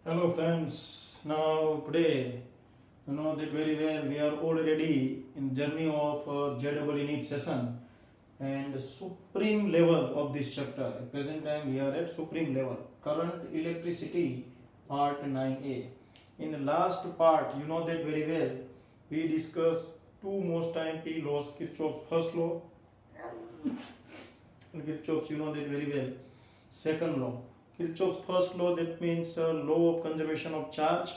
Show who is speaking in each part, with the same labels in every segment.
Speaker 1: Hello friends. Now today, you know that very well we are already in journey of JEE NEET session and the supreme level of this chapter. At present time we are at supreme level. Current electricity part 9a. In the last part, you know that very well, we discussed two most time laws, Kirchhoff's first law and Kirchhoff's, you know that very well, second law. Kirchhoff's first law, that means law of conservation of charge,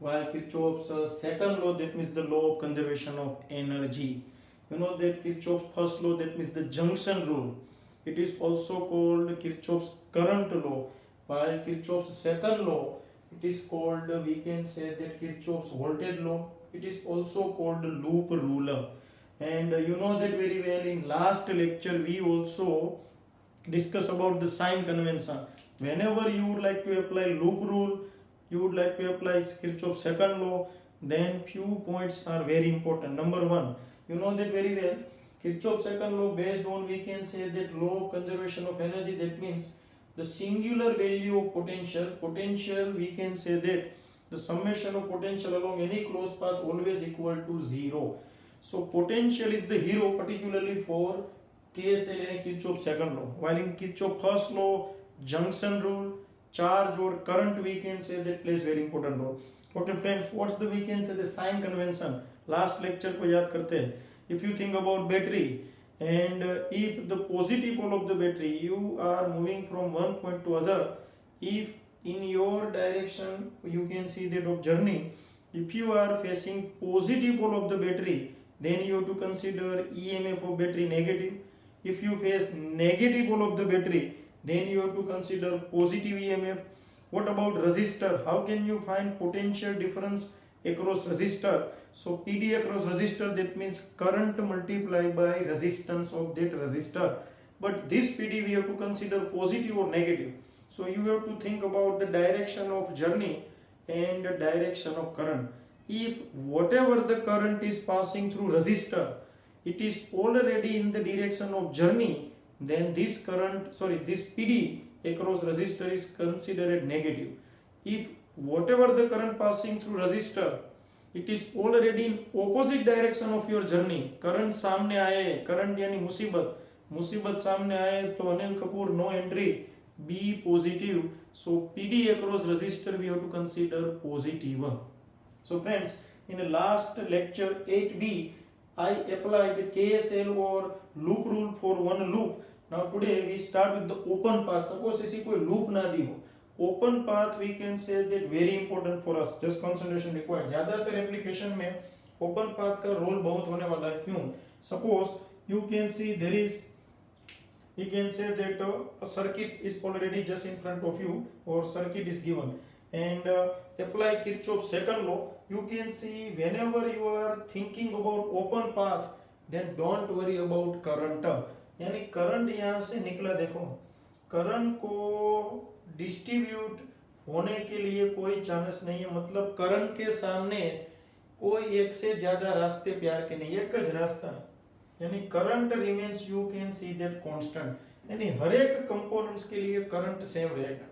Speaker 1: while Kirchhoff's second law, that means the law of conservation of energy. You know that Kirchhoff's first law, that means the junction rule. It is also called Kirchhoff's current law, while Kirchhoff's second law, it is called, we can say that Kirchhoff's voltage law. It is also called loop ruler. And you know that very well, in last lecture we also discuss about the sign convention. Whenever you would like to apply loop rule, you would like to apply Kirchhoff's second law, then few points are very important. Number one, you know that very well, Kirchhoff's second law, based on, we can say that law of conservation of energy, that means the singular value of potential we can say that the summation of potential along any closed path always equal to 0. So potential is the hero, particularly for KSL and Kirchhoff's second law. While in Kirchhoff's first law, junction rule, charge or current, we can say that plays very important role. Okay friends, what's the, we can say, the sign convention? Last lecture को याद करते हैं. If you think about battery and if the positive pole of the battery, you are moving from one point to other, if in your direction you can see that of journey, if you are facing positive pole of the battery, then you have to consider EMF of battery negative. If you face negative pole of the battery, then you have to consider positive EMF. What about resistor? How can you find potential difference across resistor? So PD across resistor, that means current multiplied by resistance of that resistor. But this PD we have to consider positive or negative. So you have to think about the direction of journey and the direction of current. If whatever the current is passing through resistor, it is already in the direction of journey, then this PD across resistor is considered negative. If whatever the current passing through resistor, it is already in opposite direction of your journey, current सामने आए, current यानी मुसीबत सामने आए, तो Anil Kapoor no entry, be positive. So PD across resistor we have to consider positive. So friends, in the last lecture 8b, I applied KSL or loop rule for one loop. Now today we start with the open path. Suppose ऐसी कोई loop ना दी हो, open path we can say that very important for us. Just concentration required. ज़्यादातर application में open path का role बहुत होने वाला है. क्यों? Suppose you can see there is, we can say that a circuit is already just in front of you, or circuit is given, and apply Kirchhoff's second law. You can see whenever you are thinking about open path, then don't worry about current. यानी current यहाँ से निकला, देखो current को distribute होने के लिए कोई चांस नहीं है. मतलब करंट के सामने कोई एक से ज्यादा रास्ते प्यार के नहीं, एक ज रास्ता है. यानी current remains, you can see that constant. यानी हर एक कंपोनेंट्स के लिए करंट सेम रहेगा.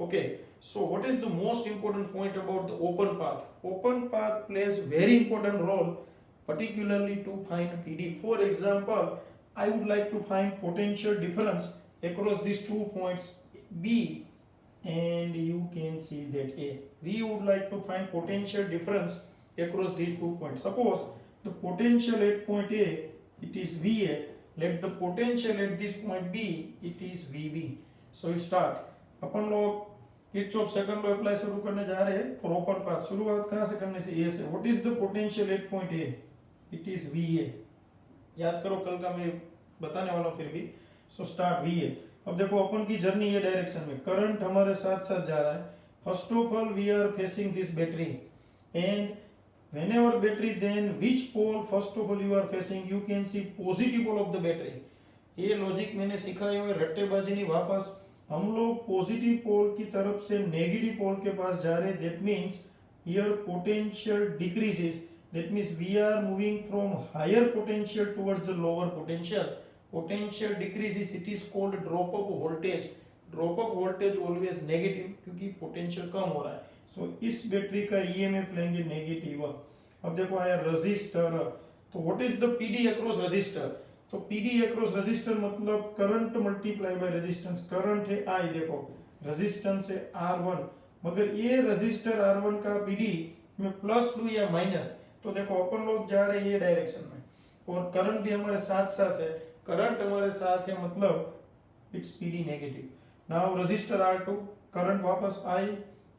Speaker 1: Okay, so what is the most important point about the open path? Open path plays very important role, particularly to find PD. For example, I would like to find potential difference across these 2 points B and you can see that A. We would like to find potential difference across these 2 points. Suppose the potential at point A, it is VA. Let the potential at this point B, it is VB. So we start. अपन लोग Kirchhoff second law apply शुरू करने जा रहे हैं for open path. शुरुआत कहां से करने से? ए से. What is the potential at point A? It is VA. याद करो, कल का मैं बताने वाला हूं फिर भी. So start VA. अब देखो अपन की जर्नी ये डायरेक्शन में, करंट हमारे साथ साथ जा रहा है. First of all we are facing this battery and whenever battery, then which pole first of all you are facing? You can see positive pole of the battery. ये logic मैंने सिखाया हुआ है, रट्टेबाजी नहीं. वापस हम लोग पॉजिटिव पोल की तरफ से नेगेटिव पोल के पास जा रहे हैं. That means here potential decreases. That means we are moving from higher potential towards the lower potential. Potential decreases, it is called drop of voltage. Drop of voltage always negative, क्योंकि potential कम हो रहा है. सो इस battery का EMF लेंगे negative. अब देखो आया रजिस्टर, तो what is the PD across register? तो पीडी अक्रॉस रजिस्टर मतलब current multiply by resistance. Current है आई, देखो रेजिस्टेंस है R1, मगर ये रजिस्टर R1 का पीडी में प्लस लूं या माइनस, तो देखो अपन लोग जा रहे हैं ये डायरेक्शन में और करंट भी हमारे साथ साथ है। करंट हमारे साथ है मतलब it's PD negative. Now register R2, current वापस आई,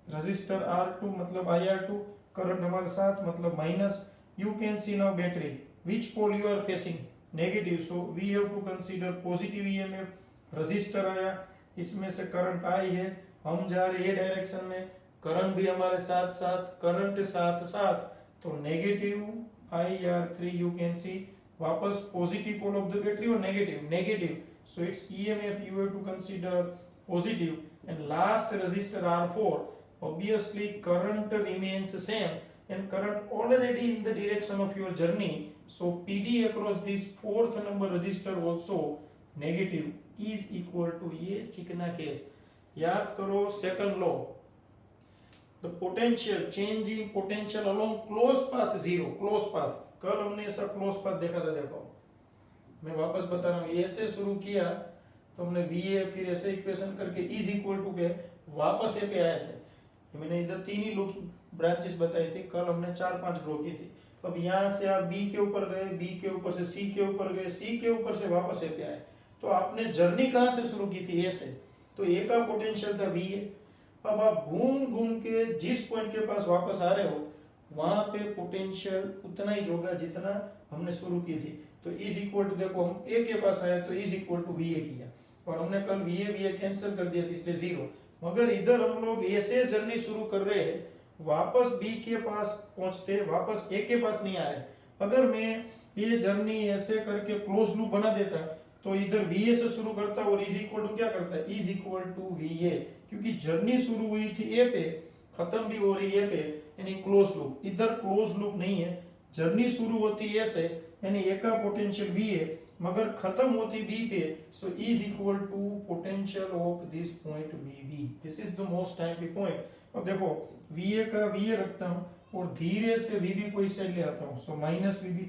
Speaker 1: रजिस्टर R2 मतलब IR2, करंट हमारे साथ मतलब minus. You can C now battery which pole you are facing negative, so we have to consider positive EMF। Register आया, इसमें से current I है, हम जा रहे हैं डायरेक्शन में, करंट भी हमारे साथ साथ, करंट साथ साथ, तो negative IR3 you can see. वापस positive pole of the battery और negative, negative, so its EMF you have to consider positive। and last resistor R4, obviously current remains same and current already in the direction of your journey, so PD across this fourth number resistor also negative is equal to, ये चिकना case याद करो, second law, the potential changing potential along close path zero, close path। कल हमने ऐसा close path देखा था, देखो मैं वापस बता रहा हूँ, ऐसे शुरू किया तो हमने VA फिर ऐसे इक्वेशन करके इज इक्वल टू पे वापस ए पे आए थे। मैंने इधर तीन ही लूप ब्रांचेस बताई थी, कल हमने 4-5 ड्रॉ की थी। अब यहाँ से आप B के ऊपर गए, B के ऊपर से C के ऊपर गए, C के ऊपर से वापस ए पे आए, तो आपने जर्नी कहाँ से शुरू की थी? ए से, तो ए का पोटेंशियल था VA। अब आप घूम घूम के जिस पॉइंट के पास वापस आ रहे हो वहां पे पोटेंशियल उतना ही होगा जितना हमने शुरू की थी, तो इज इक्वल टू, देखो हम ए के पास आए तो इज इक्वल टू VA किया और हमने कल VA कैंसिल कर दिया था इसलिए जीरो। मगर इधर हम लोग ए से जर्नी शुरू कर रहे हैं, वापस B के पास पहुंचते, वापस ए के पास नहीं आ रहे। अगर मैं ये जर्नी ऐसे करके क्लोज लूप बना देता तो इधर VA से शुरू करता और इज इक्वल टू क्या करता है, इज इक्वल टू VA, क्योंकि जर्नी शुरू हुई थी ए पे, खत्म भी हो रही है पे, यानी क्लोज लूप। इधर क्लोज लूप नहीं है, जर्नी शुरू होती है से यानी ए का पोटेंशियल VA मगर खत्म होती B पे, so is equal to potential of this point VB। This is the most time point. अब देखो VA का VA रखता हूं और धीरे से VB को इस साइड ले आता हूं, so minus VB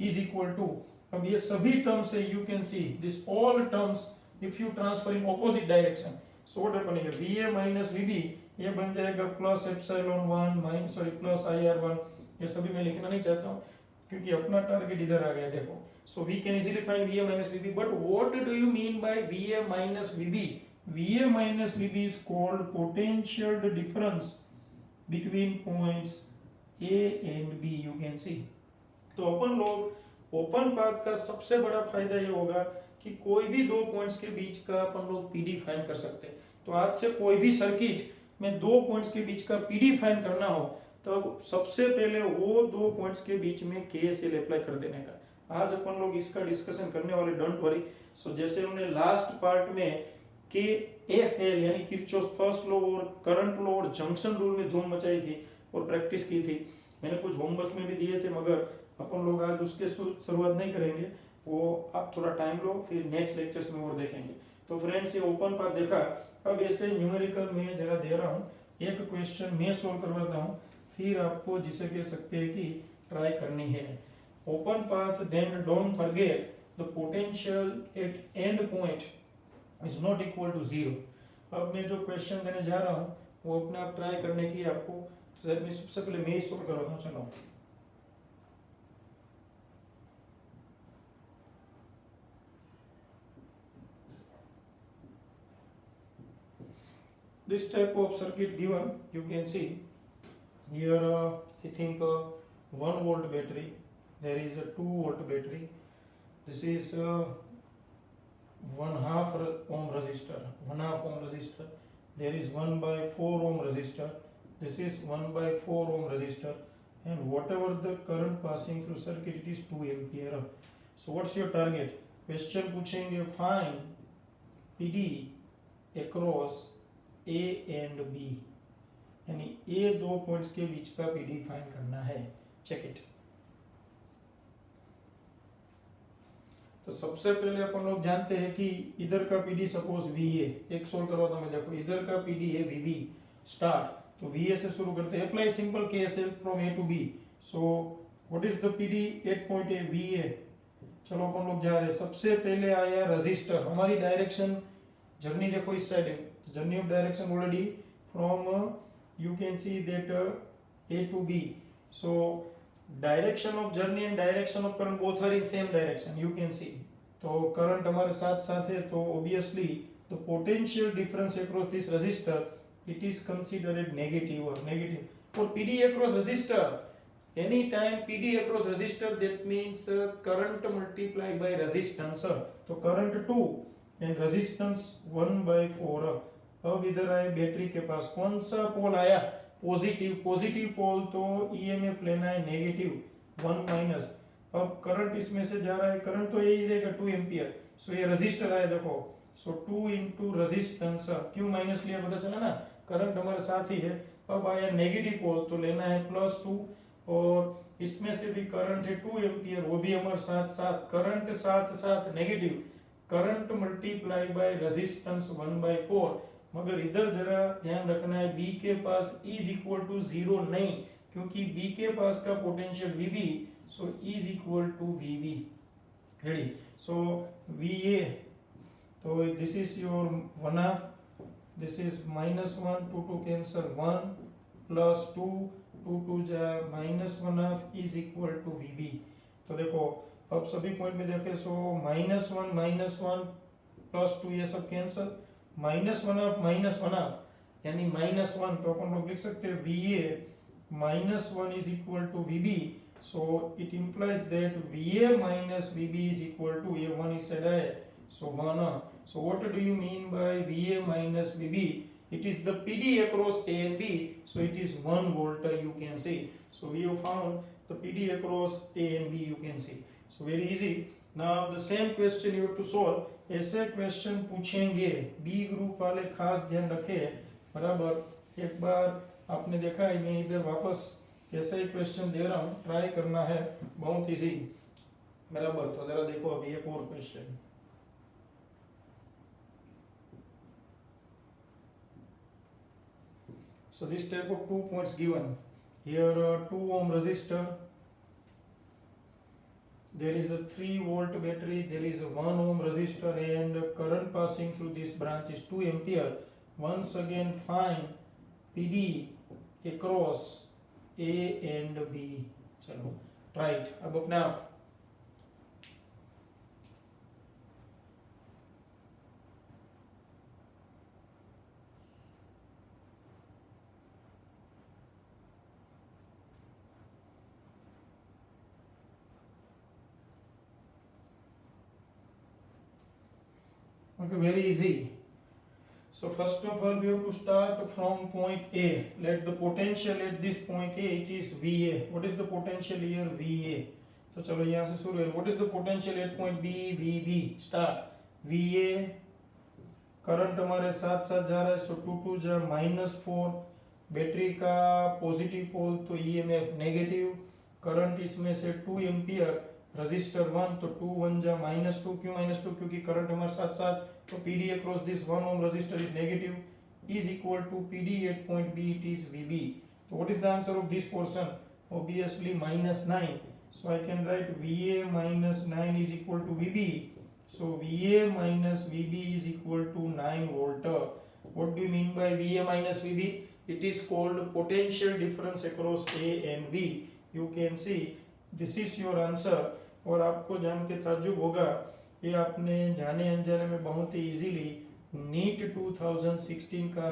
Speaker 1: is equal to, अब ये सभी टर्म्स है, you can see this all terms if you transfer in opposite direction, so what happen here, VA minus VB ये बन जाएगा plus epsilon 1 minus sorry plus IR1। ये सभी मैं लिखना नहीं चाहता हूँ क्योंकि अपना टारगेट इधर आ गया, देखो। So we can easily find VA minus VB, but what do you mean by VA minus VB? VA minus VB is called potential difference between points A and B, you can see। तो अपन लोग open path का सबसे बड़ा फायदा ये होगा कि कोई भी दो पॉइंट्स के बीच का अपन लोग PD फाइंड कर सकते हैं। तो आज से कोई भी सर्किट में दो पॉइंट्स के बीच का PD फाइंड करना हो तो सबसे पहले वो दो पॉइंट्स के बीच में KCL अप्लाई कर देने का। आज अपन लोग इसका डिस्कशन करने वाले, डोंट वरी। सो जैसे हमने लास्ट पार्ट में KFL यानी किरचॉफ फर्स्ट लॉ और करंट लॉ और जंक्शन रूल में धूम मचाई थी और प्रैक्टिस की थी, मैंने कुछ होमवर्क में भी दिए थे, मगर अपन लोग आज उसके शुरुआत नहीं करेंगे, वो आप थोड़ा टाइम लो, फिर नेक्स्ट लेक्चर्स में और देखेंगे। तो फ्रेंड्स ये ओपन पाथ देखा। अब ऐसे न्यूमेरिकल में जरा दे रहा हूँ, एक क्वेश्चन मैं सोल्व करवाता हूँ, फिर आपको जिसे कह सकते हैं कि ट्राई करनी है। Open path, then don't forget the potential at end point is not equal to zero. अब मैं जो क्वेश्चन देने जा रहा हूँ वो अपने आप ट्राई करने की आपको, मैं सबसे पहले मैं ही सोल्व करवाता हूँ। चलो this type of circuit given, you can see here I think 1 volt battery, there is a 2 volt battery, this is 1/2 ohm resistor, 1/2 ohm resistor, there is 1/4 ohm resistor, this is 1/4 ohm resistor, and whatever the current passing through circuit it is 2 ampere। so what's your target? question पूछेंगे find PD across A and B, यानी ए दो points के बीच का PD find करना है। Check it. तो सबसे पहले अपन लोग जानते हैं कि इधर का PD सपोज VA, एक सोल्व करवाता हूं मैं, देखो इधर का PD है VB स्टार्ट, तो VA से शुरू करते हैं। Apply simple KSL from A to B। So what is the PD 8.A VA। चलो अपन लोग जा रहे हैं। सबसे पहले आया रजिस्टर। हमारी डायरेक्शन जर्नी देखो इस साइड है, journey of direction already from you can see that A to B। So direction of journey and direction of current both are in same direction, you can see. तो current हमारे साथ साथ है, तो obviously the potential difference across this resistor it is considered negative or negative. For PD across resistor, any time PD across resistor, that means current multiplied by resistance. तो current 2 and resistance 1/4। अब इधर आए battery के पास, कौन सा pole आया? Positive. Positive पोल तो EMF लेना है नेगेटिव 1 माइनस। अब करंट इसमें से जा रहा है, करंट तो यही रहेगा 2 एम्पियर। सो ये रजिस्टर आया देखो, सो 2 इंटू रजिस्टेंस। क्यों माइनस लिया पता चला ना, करंट हमारे साथ ही है। अब आया नेगेटिव पोल तो लेना है +2, और इसमें से भी करंट है 2 एम्पियर, वो भी हमारे साथ साथ। करंट साथ साथ negative, current multiply by resistance 1/4। मगर इधर जरा ध्यान रखना है, B के पास इज इक्वल टू 0 नहीं, क्योंकि B के पास का potential VB, so is equal to VB। Ready. So VA, तो this is your 1/2, this is -1, 2 cancel 1 plus 2, 2 जा -1/2 is equal to VB। तो देखो अब सभी पॉइंट में देखें, सो -1 plus 2 ये सब कैंसल, -1/2 यानी -1, तो अपन लोग लिख सकते हैं VA -1 is equal to VB। so it implies that VA minus VB is equal to, ये 1 इस साइड है, so 1। So what do you mean by VA minus VB? It is the PD across A and B, so it is 1 volt, you can see. So we have found the PD across A and B, you can see. So very easy. Now the same question you have to solve. ऐसे question पूछेंगे, B group वाले खास ध्यान रखें, बराबर। एक बार आपने देखा है, मैं इधर वापस ऐसा ही क्वेश्चन दे रहा हूँ, ट्राई करना है, बहुत इजी, बराबर। तो जरा देखो अभी एक और question. So this type of 2 points given here, 2 ohm resistor, there is a 3 volt battery, there is a 1 ohm resistor, and current passing through this branch is 2 ampere. Once again find PD across A and B। चलो try it। अब अपने आप okay, very easy। So first of all we have to start from point A। Let the potential at this point A, it is VA। What is the potential here? VA। तो चलो यहाँ से शुरू है। What is the potential at point B? VB। Start। VA, current हमारे साथ साथ जा रहा है, सो 2 जा -4, बैटरी का पॉजिटिव पोल तो EMF नेगेटिव, करंट इसमें से 2 एम्पियर, रजिस्टर 1 तो 2 1 जा -2। क्यों -2? क्योंकि करंट हमारे साथ साथ, तो PD across this 1 ohm resistor is negative, is equal to PD at point B, it is VB। So what is the answer of this portion? Obviously -9। So I can write VA minus 9 is equal to VB। So VA minus VB is equal to 9 volt। What do you mean by VA minus VB? It is called potential difference across A and B। You can see this is your answer। और आपको जान के ताज्जुब होगा, ये आपने जाने अनजाने में बहुत ही इजीली नीट 2016 का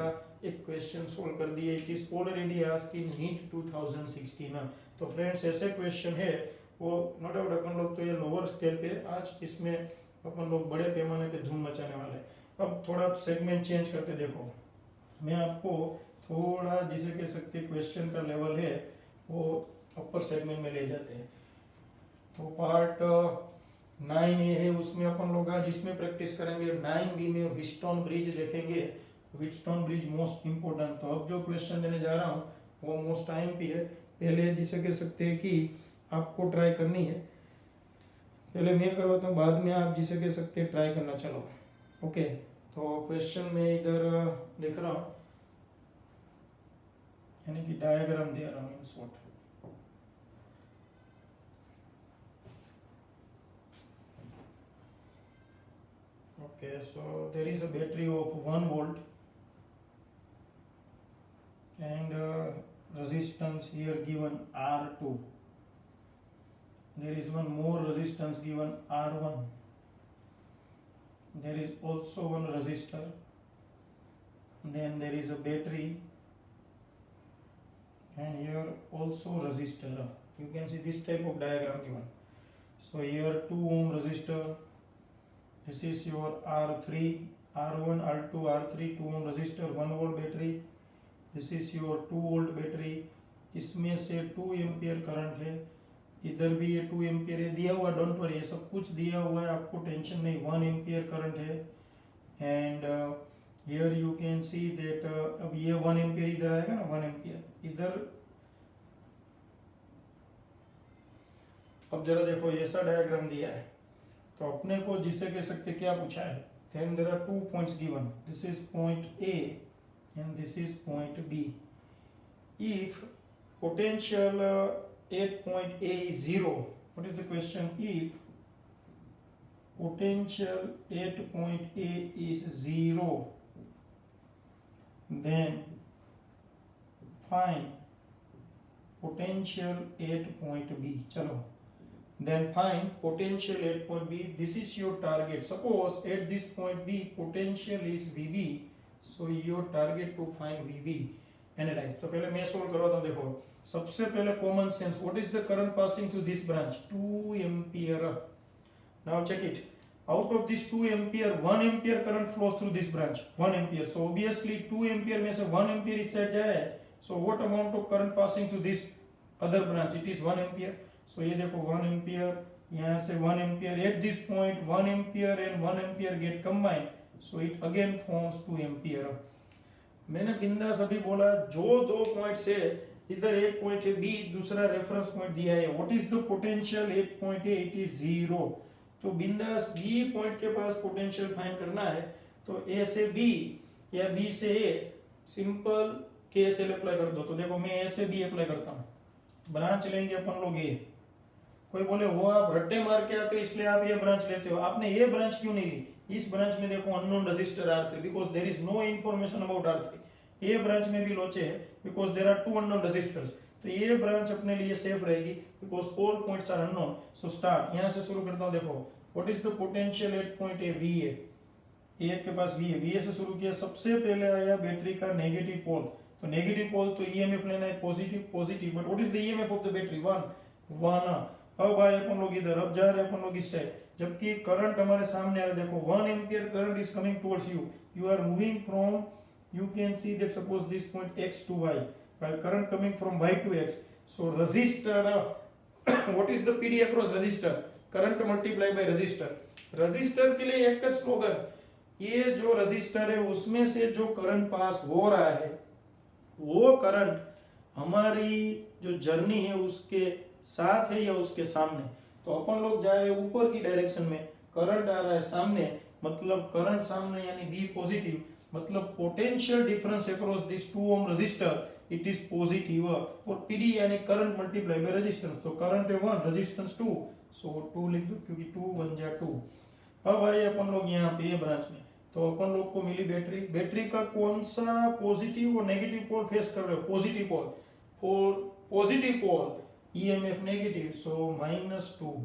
Speaker 1: एक क्वेश्चन सोल्व कर दिया। It is already asked in NEET 2016। तो फ्रेंड्स ऐसे क्वेश्चन है वो नो डाउट अपन लोग तो ये लोअर स्केल पे, आज इसमें अपन लोग बड़े पैमाने पे धूम मचाने वाले। अब थोड़ा सेगमेंट चेंज करते देखो, मैं आपको थोड़ा जिसे कह सकते क्वेश्चन का लेवल है वो अपर सेगमेंट में ले जाते हैं। तो पार्ट 9A है, उसमें अपन लोग आज इसमें प्रैक्टिस करेंगे। 9B में व्हीटस्टोन ब्रिज देखेंगे। Wheatstone bridge most important. तो अब जो क्वेश्चन देने जा रहा हूँ वो मोस्ट टाइम पे है, पहले जिसे कह सकते हैं कि आपको ट्राई करनी है, पहले मैं करवाता हूँ, बाद में आप जिसे कह सकते हैं ट्राई करना। चलो ओके। तो क्वेश्चन में इधर लिख रहा हूँ, यानी कि डायग्राम दे रहा हूँ in short. Okay, so there is a battery of 1 volt and resistance here given R2. There is one more resistance given R1. There is also one resistor. Then there is a battery and here also resistor. You can see this type of diagram given. So here 2 ohm resistor. This is your R3, R1, R2, R3, 2 ohm resistor, 1 volt battery. This is your 2 volt battery. इसमें से 2 ampere current है, इधर भी ये 2 ampere है, दिया हुआ, don't worry, ये सब कुछ दिया हुआ है, आपको टेंशन नहीं। 1 एम्पियर करंट है and here you can see that अब ये 1 एम्पियर इधर आएगा ना, 1 एम्पियर इधर। अब जरा देखो, ये ऐसा डायग्राम दिया है तो अपने को जिसे कह सकते क्या पूछा है। then there are 2 points given, this is point A and this is point B. If potential at point A is 0, what is the question? If potential at point A is 0, then find potential at point B. चलो, then find potential at point B. This is your target. Suppose at this point B potential is VB, so your target to find VB. Analyze. तो पहले मैं solve करवाता हूँ। देखो, सबसे पहले common sense, what is the current passing through this branch? 2 ampere. Now check it, out of this 2 ampere 1 ampere current flows through this branch, 1 ampere. So obviously 2 ampere में से 1 एम्पियर इस साइड जाए, so what amount of current passing through this other branch? It is 1 ampere. So ये देखो 1 ampere, यहाँ से 1 ampere, at this point 1 ampere and 1 ampere get combined, so it again forms 2 ampere. मैंने बिंदास अभी बोला, जो 2 पॉइंट्स है, इधर एक पॉइंट है बी, दूसरा रेफरेंस पॉइंट दिया है, what is the potential at point A? It is 0। तो बिंदास बी पॉइंट के पास पोटेंशियल फाइंड करना है, तो ए से बी या बी से ए, सिंपल केएसएल अप्लाई कर दो। तो देखो मैं ए से बी अप्लाई करता हूँ, ब्रांच लेंगे अपन लोग ए। कोई बोले वो आप रट्टे मार के आते हो इसलिए आप ये ब्रांच लेते हो, आपने ये ब्रांच क्यों नहीं ली? इस ब्रांच में देखो unknown resistor R3 because there is no information about R3। ये ब्रांच में भी लोचे है because there are 2 unknown resistors. तो ये ब्रांच अपने लिए सेफ रहेगी because all points are unknown. So start, यहां से शुरू करता हूं। देखो what is the potential at point A? VA, A के पास VA, VA से शुरू किया। सबसे पहले आया बैटरी का नेगेटिव पोल, तो नेगेटिव पोल तो ईएमएफ लेना है positive, positive, but what is the EMF of the battery? 1। अब आए अपन लोग इधर, अब जा रहे हैं अपन लोग इससे, जबकि करंट हमारे सामने आ रहा है। देखो 1 ampere current is coming towards you, you are moving from, you can see that suppose this point x to y while current coming from y to x. So resistor what is the PD across resistor? Current multiply by resistor. resistor के लिए एक slogan, ये जो resistor है उसमें से जो current pass हो रहा है वो करंट हमारी जो जर्नी है उसके साथ है या उसके सामने। तो अपन लोग जाए ऊपर की डायरेक्शन में, करंट आ रहा है सामने, मतलब करंट सामने यानी बी पॉजिटिव, मतलब potential difference across this 2 ohm resistor it is positive. और पीडी यानी करंट मल्टीप्लाई बाय रेजिस्टेंस, तो करंट है 1, रेजिस्टेंस 2, सो 2 लिख दो क्योंकि 2 1 जा 2। अब आए अपन लोग यहाँ पे ये ब्रांच में, तो अपन लोग को मिली बैटरी। बैटरी का कौन सा पॉजिटिव और नेगेटिव पोल फेस कर रहे हो? Positive pole. For positive pole EMF negative, so -2।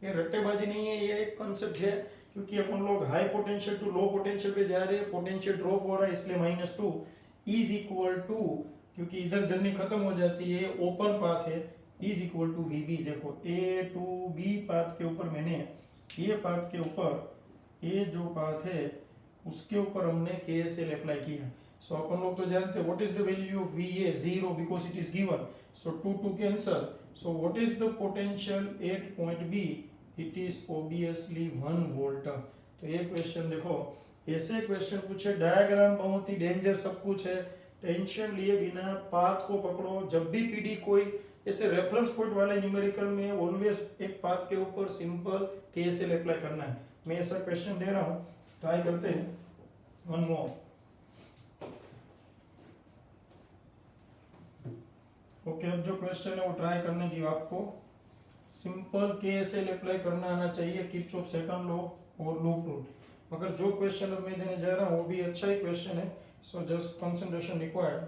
Speaker 1: ये रट्टेबाजी नहीं है, ये एक कांसेप्ट है, क्योंकि अपन लोग high potential to low potential पे जा रहे हैं, पोटेंशियल ड्रॉप हो रहा है इसलिए -2 इज इक्वल टू, क्योंकि इधर जर्नी खत्म हो जाती है, ओपन पाथ है, इज इक्वल टू VB। देखो A to B पाथ के ऊपर मैंने ये पाथ के ऊपर ये जो पाथ है उसके ऊपर हमने KSL अप्लाई किया। सो अपन लोग तो जानते हैं what is the value of VA? 0 because it is given, so 2 cancel. So what is the potential at point B? It is obviously 1 volt. तो ये क्वेश्चन देखो, ऐसे क्वेश्चन पूछे, डायग्राम बहुत ही डेंजर सब कुछ है, टेंशन लिए बिना पाथ को पकड़ो। जब भी पीडी कोई ऐसे रेफरेंस पॉइंट वाले न्यूमेरिकल में ऑलवेज एक पाथ के ऊपर सिंपल केएसएल अप्लाई करना है। मैं ऐसा क्वेश्चन दे रहा हूं, ट्राई करते हैं। वन मोर, ओके, अब जो क्वेश्चन है वो ट्राई करने की आपको सिंपल केएसएल अप्लाई करना आना चाहिए, किरचॉफ सेकंड लॉ और लूप रूल। मगर जो क्वेश्चन अब मैं देने जा रहा हूँ वो भी अच्छा ही क्वेश्चन है, सो जस्ट कंसंट्रेशन रिक्वायर्ड।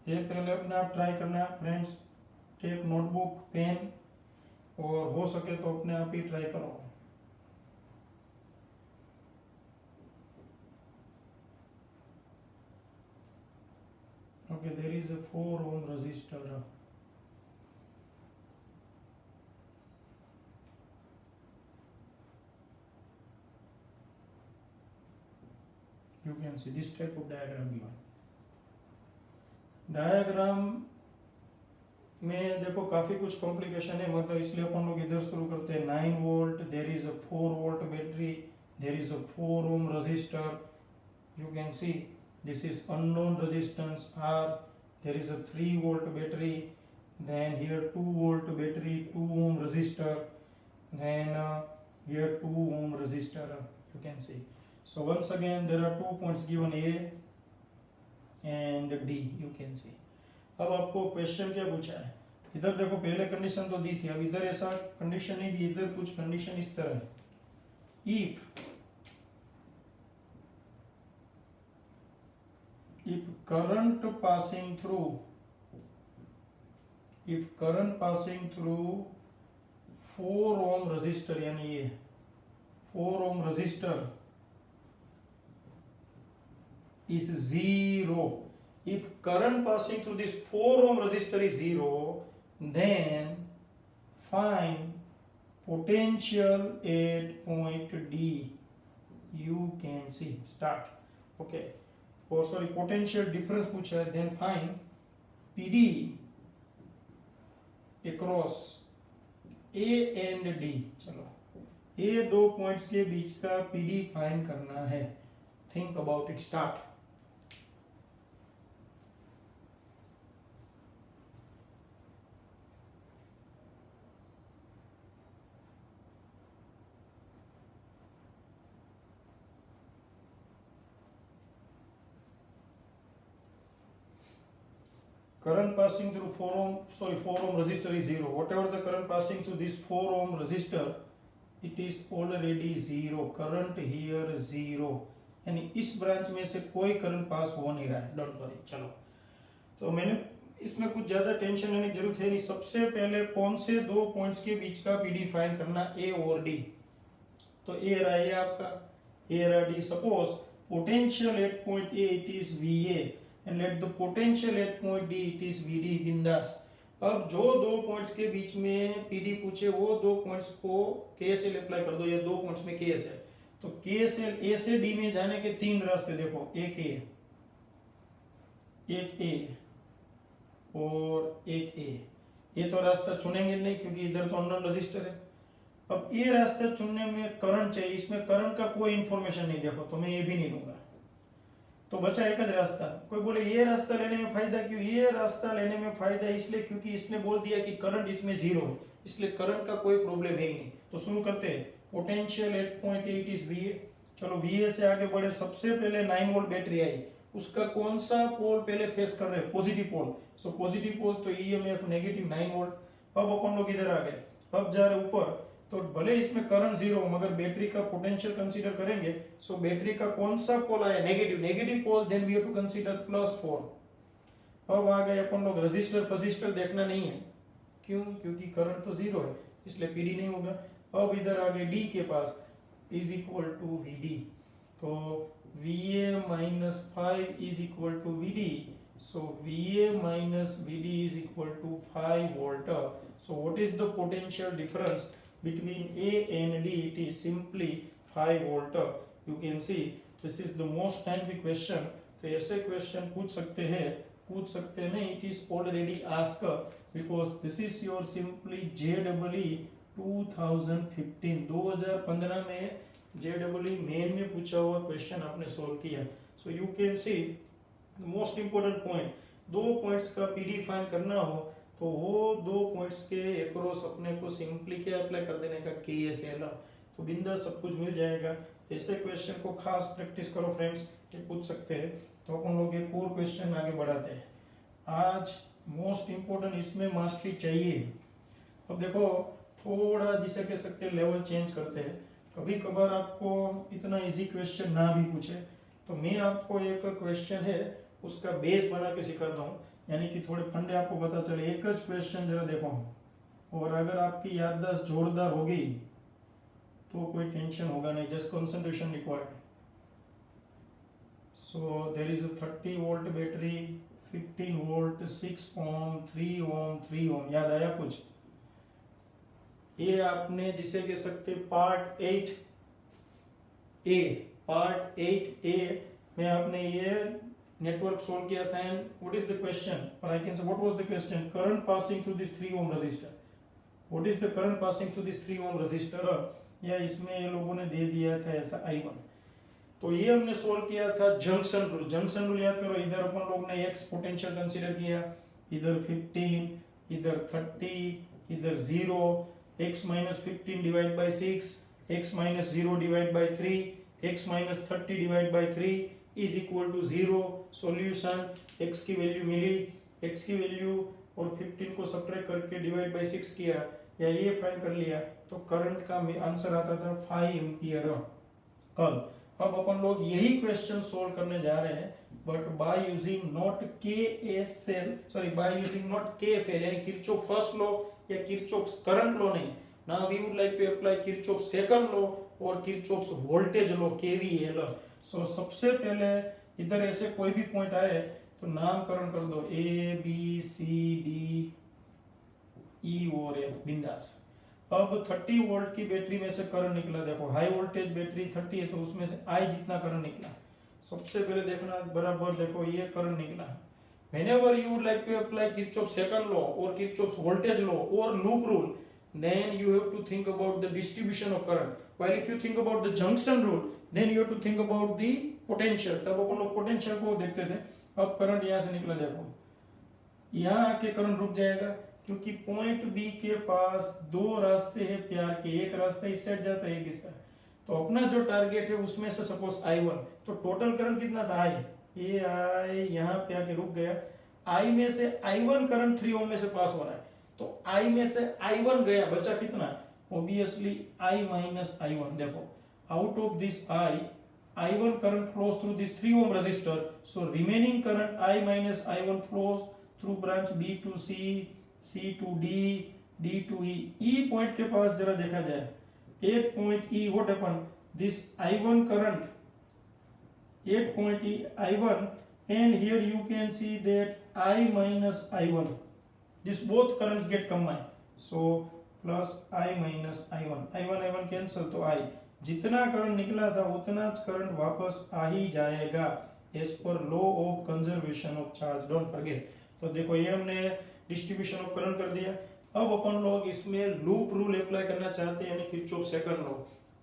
Speaker 1: ये पहले अपने आप ट्राई करना है फ्रेंड्स, टेक नोटबुक पेन और हो सके तो अपने आप ही ट्राई करो। Okay, there is a 4 ohm resistor. You can see this type of diagram given. Diagram में देखो काफी कुछ कॉम्प्लिकेशन है, मतलब इसलिए अपन लोग इधर शुरू करते हैं। 9 volt, there is a 4 volt battery, there is a 4 ohm resistor. You can see this is unknown resistance R, there is a 3 volt battery, then here 2 volt battery, 2 ohm resistor, then here 2 ohm resistor, you can see. So once again there are 2 points given, A and D, you can see. अब आपको question क्या पूछा है, इधर देखो पहले condition तो दी थी, अब इधर ऐसा कंडीशन नहीं दी, इधर कुछ कंडीशन इस तरह है। if current passing through 4 ohm resistor, यानी ये 4 ohm resistor is 0, if current passing through this 4 ohm resistor is 0, then find potential at point D. You can see, start. Okay, or sorry, potential difference पूछा है, then find PD across A and D. चलो, ये दो points के बीच का PD find करना है। Think about it, start. Current passing through 4 ohm resistor is 0. Whatever the current passing through this 4 ohm resistor, it is already 0. Current here 0. यानी इस branch में से कोई करंट पास हो नहीं रहा है, डोंट वरी। चलो, तो मैंने इसमें कुछ ज्यादा टेंशन लेने की जरूरत है नहीं। सबसे पहले कौन से दो पॉइंट्स के बीच का पीडी फाइंड करना, ए और डी। तो ए रहा है आपका, ए रहा D. Suppose potential at point A it is वीए and let the potential at point D it is VD बिंदास। अब जो दो पॉइंट्स के बीच में PD पूछे वो दो पॉइंट्स को KCL अप्लाई कर दो, ये दो पॉइंट्स में KS है, तो KCL A से D में जाने के तीन रास्ते देखो, एक A और एक A। ये तो रास्ता चुनेंगे नहीं क्योंकि इधर तो अननोन रजिस्टर है। अब ये रास्ता चुनने में करंट चाहिए, इसमें करंट का कोई इंफॉर्मेशन नहीं, देखो तो मैं ये भी नहीं लूंगा, तो बचा एक ही रास्ता। कोई बोले ये रास्ता लेने में फायदा क्यों, ये रास्ता लेने में फायदा इसलिए क्योंकि इसने बोल दिया कि करंट इसमें 0 है, इसलिए करंट का कोई प्रॉब्लम है ही नहीं। तो शुरू करते हैं। Potential at point at is VA। चलो VA से आगे बढ़े, सबसे पहले 9 वोल्ट बैटरी आई, उसका कौन सा पोल पहले फेस कर रहे हैं, पॉजिटिव पोल। सो पॉजिटिव पोल तो EMF नेगेटिव 9 वोल्ट। अब अपन लोग इधर आ गए, अब जा रहे ऊपर, तो भले इसमें करंट 0 मगर बैटरी का पोटेंशियल कंसीडर करेंगे। सो बैटरी का कौन सा पोल आया, negative pole, then we have to consider +4। अब आ गए अपन लोग रजिस्टर देखना नहीं है, क्यों, क्योंकि करंट तो 0 है इसलिए पीडी नहीं होगा। अब इधर आ गए डी के पास, इज इक्वल टू VD, तो VA minus 5 is equal to VD, so VA minus VD is equal to 5 volt। So what is the potential difference between A and D? It is simply 5 volt। You can see this is the most timely question। तो ऐसे question पूछ सकते नहीं, it is already asked because this is your simply JEE 2015 2015 में JEE main में पूछा हुआ question आपने सॉल्व किया। सो you can C most important point, दो पॉइंट्स का पीडी फाइंड करना हो तो वो दो पॉइंट्स के अक्रॉस अपने को सिंपली क्या अप्लाई कर देने का, KCL। तो बिंदास सब कुछ मिल जाएगा। ऐसे क्वेश्चन को खास प्रैक्टिस करो फ्रेंड्स, ये पूछ सकते हैं। तो अपन लोग एक और क्वेश्चन आगे बढ़ाते हैं। आज मोस्ट इम्पोर्टेंट इसमें मास्टरी चाहिए। अब देखो थोड़ा जिसे कह सकते हैं लेवल चेंज करते हैं। कभी कभार आपको इतना इजी क्वेश्चन ना भी पूछे तो मैं आपको एक क्वेश्चन है उसका बेस बना के सिखाता हूँ, यानी कि थोड़े फंडे आपको पता चले। एक ज क्वेश्चन जरा देखो, और अगर आपकी याददाश्त जोरदार होगी तो कोई टेंशन होगा नहीं, just concentration required. So there is a 30 volt battery, 15 volt, 6 ohm, 3 ohm, 3 ohm. याद आया कुछ? ये आपने जिसे कह सकते पार्ट 8 ए, पार्ट 8 ए में आपने ये नेटवर्क सोल्व किया था। And what is the question, और I can say what was the question? Current passing through this 3 ohm resistor. What is the current passing through this 3 ohm resistor? या इसमें ये लोगों ने दे दिया था ऐसा I1। तो ये हमने सोल्व किया था जंक्शन रूल। जंक्शन रूल याद करो, इधर अपन लोग ने एक्स पोटेंशियल कंसीडर किया, इधर 15, इधर 30, इधर 0, x minus 15 divided by 6, x minus 0 divided by 3, x minus 30 divided by 3 is equal to 0। Solution x की वैल्यू मिली, x की वैल्यू और 15 को सब्ट्रैक्ट करके डिवाइड बाय 6 किया या ये फाइंड कर लिया तो करंट का आंसर आता था 5 एम्पियर। कल अब अपन लोग यही क्वेश्चन सोल्व करने जा रहे हैं, but by using not KSL, sorry by using not KFL, यानी किरचॉफ फर्स्ट लॉ या किरचॉफ करंट लॉ नहीं। Now we would like to apply Kirchhoff second law और Kirchhoff voltage law KVL। So सबसे पहले इधर ऐसे कोई भी पॉइंट आए तो नामकरण कर दो A B C D E और F, बिंदास। अब 30 वोल्ट की बैटरी में से करंट निकला, देखो हाई वोल्टेज बैटरी 30 है तो उसमें से I जितना करंट निकला, सबसे पहले देखना बराबर, देखो ये करंट निकला। Whenever you would like to apply Kirchhoff's second law or Kirchhoff's voltage law or loop rule, then you have to think about the distribution of current. While if you think about the junction rule, then you have to think about the potential। तब अपन लोग potential को देखते थे। अब current यहाँ से निकला, देखो यहाँ आके करंट रुक जाएगा क्योंकि पॉइंट बी के पास दो रास्ते हैं प्यार के, एक रास्ता इस साइड जाता है, एक इस साइड। तो अपना जो टारगेट है उसमें से सपोज I1, तो टोटल करंट कितना था I, ये I यहाँ पे आके रुक गया। I में से I1 करंट 3 ओम में से पास हो रहा है, तो I में से I1 गया, बचा कितना? Obviously I minus I1। देखो out of this I1 current flows through this 3 ohm resistor, so remaining current I minus I1 flows through branch B to C, C to D, D to E। E point के पास जरा देखा जाए, 8 point E, what happened? This I1 current, 8 point E I1, and here you can see that I minus I1, this both currents get combined, so plus I minus I1, I1 cancel, तो I जितना current निकला था उतना current वापस आ ही जाएगा as पर law of conservation of charge, don't forget. तो देखो ये हमने डिस्ट्रीब्यूशन ऑफ करंट कर दिया। अब अपन लोग इसमें लूप रूल अप्लाई करना चाहते हैं, यानी किरचॉफ सेकंड लॉ।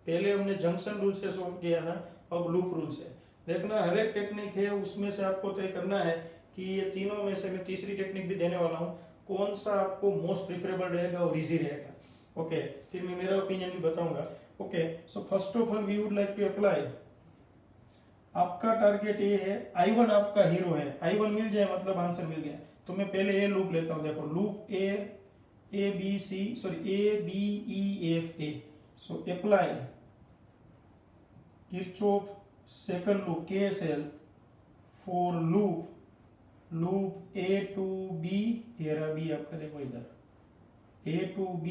Speaker 1: पहले हमने जंक्शन रूल से सॉल्व किया था, अब लूप रूल से। देखना हर एक टेक्निक है उसमें से आपको तय करना है कि ये तीनों में से मैं तीसरी टेक्निक भी देने वाला हूँ, कौन सा आपको मोस्ट प्रिफरेबल रहेगा और इजी रहेगा। ओके, फिर मैं मेरा ओपिनियन भी बताऊंगा। Okay, so first of all we would like to apply, आपका टारगेट ये है, I1 आपका हीरो है, I1 मिल जाए मतलब आंसर मिल गया। तो मैं पहले ये लूप लेता हूं, देखो loop A B C, sorry A B E F A। So apply Kirchhoff second loop KSL for loop A to B, ये रहा B आपका, देखो इधर A to B,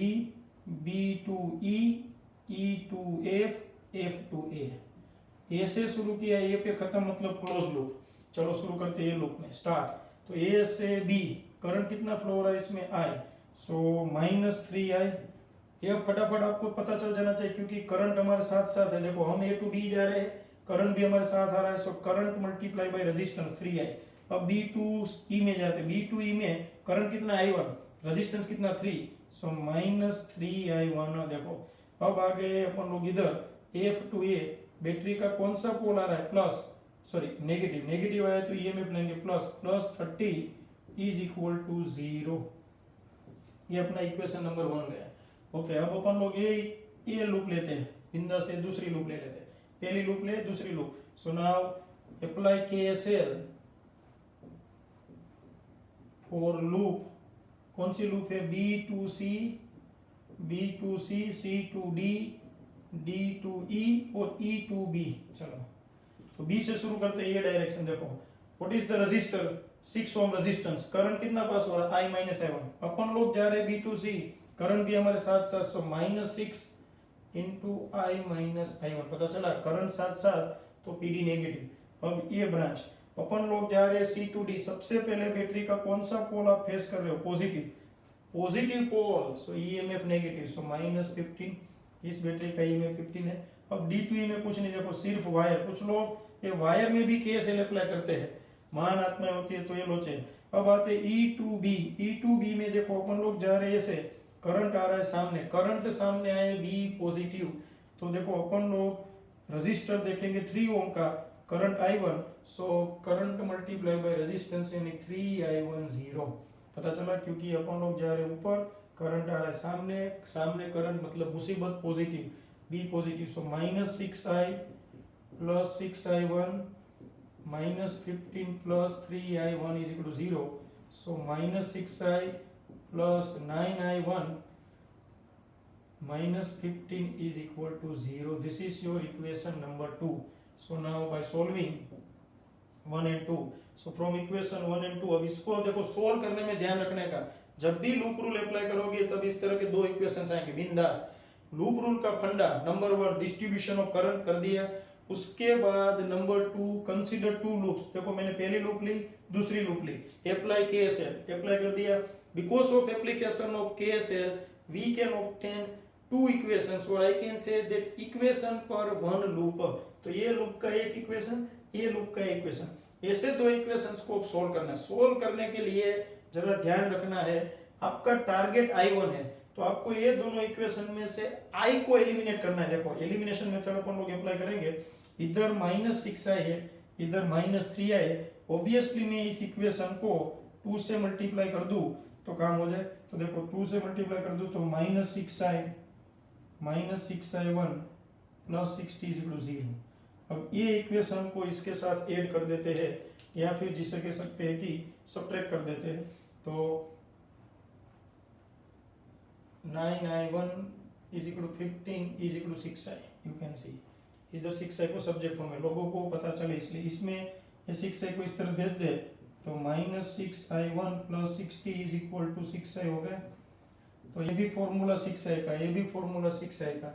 Speaker 1: B to E, E to F, F to A। ए से शुरू किया, ए पे खत्म मतलब क्लोज लूप। चलो शुरू करते हैं लूप में, स्टार्ट। तो ए से बी करंट कितना फ्लो हो रहा है इसमें I, सो -3I। ये फटाफट आपको पता चल जाना चाहिए क्योंकि करंट हमारे साथ साथ है। देखो हम A to B जा रहे हैं, करंट भी हमारे साथ आ रहा है, सो current multiply by resistance 3I। अब B to E में जाते हैं, B to E में करंट कितना I1, रेजिस्टेंस कितना 3, सो -3I1। देखो अब आगे अपन लोग इधर F to A, बैटरी का कौन सा पोल आ रहा है, प्लस, सॉरी नेगेटिव आया तो ईएमएफ लेंगे प्लस 30 इज इक्वल टू 0। ये अपना इक्वेशन नंबर 1 गया। ओके, अब अपन लोग ये लूप लेते हैं, बिंदा से दूसरी लूप ले लेते हैं, पहली लूप ले दूसरी loop. So now apply KSL for loop, कौन सी लूप है, B to C, C to D, D to E और ई टू बी। चलो तो बी से शुरू करते हैं, ये डायरेक्शन देखो, what is the resistor, 6 ohm resistance, current कितना पास हो रहा है, आई माइनस I1, अपन लोग जा रहे हैं बी टू सी, करंट भी हमारे साथ साथ, सो -6 इंटू आई माइनस I1, पता चला करंट साथ साथ तो पीडी नेगेटिव। अब ये ब्रांच अपन लोग जा रहे हैं सी टू डी, सबसे पहले बैटरी का कौन सा पोल आप फेस कर रहे हो, पॉजिटिव पोल, सो ईएमएफ नेगेटिव, सो -15, इस बैटरी का ईएमएफ 15 है। अब डी टू ई में कुछ नहीं, देखो सिर्फ वायर, कुछ लोग ये वायर में भी केएसएल अप्लाई करते हैं, महान आत्माएं होती है तो ये लोचे। अब आते ई टू बी में देखो अपन लोग जा रहे हैं ऐसे, करंट आ रहा है सामने, करंट सामने आए बी पॉजिटिव, तो देखो अपन लोग रजिस्टर देखेंगे 3 ओम का, current I1, so current multiply by resistance यानी 3I1 0, पता चला, क्योंकि अपन लोग जा रहे हैं ऊपर, करंट आ रहा है सामने करंट मतलब मुसीबत positive, be positive, so -6I plus 6I1 -15 plus 3I1 is equal to 0, so -6I plus 9I1 -15 is equal to 0. This is your equation number 2. So now by solving 1 and 2, so from equation 1 and 2, अब इसको देखो solve करने में ध्यान रखने का, जब भी लूप रूल अप्लाई करोगे तब इस तरह के दो इक्वेशंस आएंगे बिंदास। लूप रूल का फंडा, नंबर 1 डिस्ट्रीब्यूशन ऑफ करंट कर दिया, उसके बाद नंबर 2 कंसीडर 2 लूप्स, देखो मैंने पहली लूप ली, दूसरी लूप ली, अप्लाई केएसएल, अप्लाई कर दिया, because of application of KSL we can obtain 2 equations, और I can say that equation पर 1 लूप, तो ये लूप का एक इक्वेशन, ये लूप का इक्वेशन, ऐसे दो इक्वेशंस को सोल्व करना है। सोल्व करने के लिए जरा ध्यान रखना है, आपका टारगेट I1 है, तो आपको ये दोनों इक्वेशन में से I को एलिमिनेट करना है। देखो एलिमिनेशन मेथड अपन लोग अप्लाई करेंगे, इधर -6I है, इधर -3I है, ऑब्वियसली मैं इस इक्वेशन को 2 से मल्टीप्लाई कर दूं तो काम हो जाए, तो देखो 2 से मल्टीप्लाई कर दूं तो -6I1 plus 60 is equal to 0। अब ये इक्वेशन को इसके साथ ऐड कर देते हैं, या फिर जिसे कह सकते हैं कि सब्ट्रैक्ट कर देते हैं, तो 9I1 is equal to 15 is equal to 6I, you can see, इधर 6I को सब्जेक्ट फॉर्म में लोगों को पता चले इसलिए, इसमें ये 6I को इस तरह भेज दे तो -6I1 plus 60 is equal to 6I हो गया, तो ये भी फॉर्मूला 6I का, ये भी फॉर्मूला 6I का,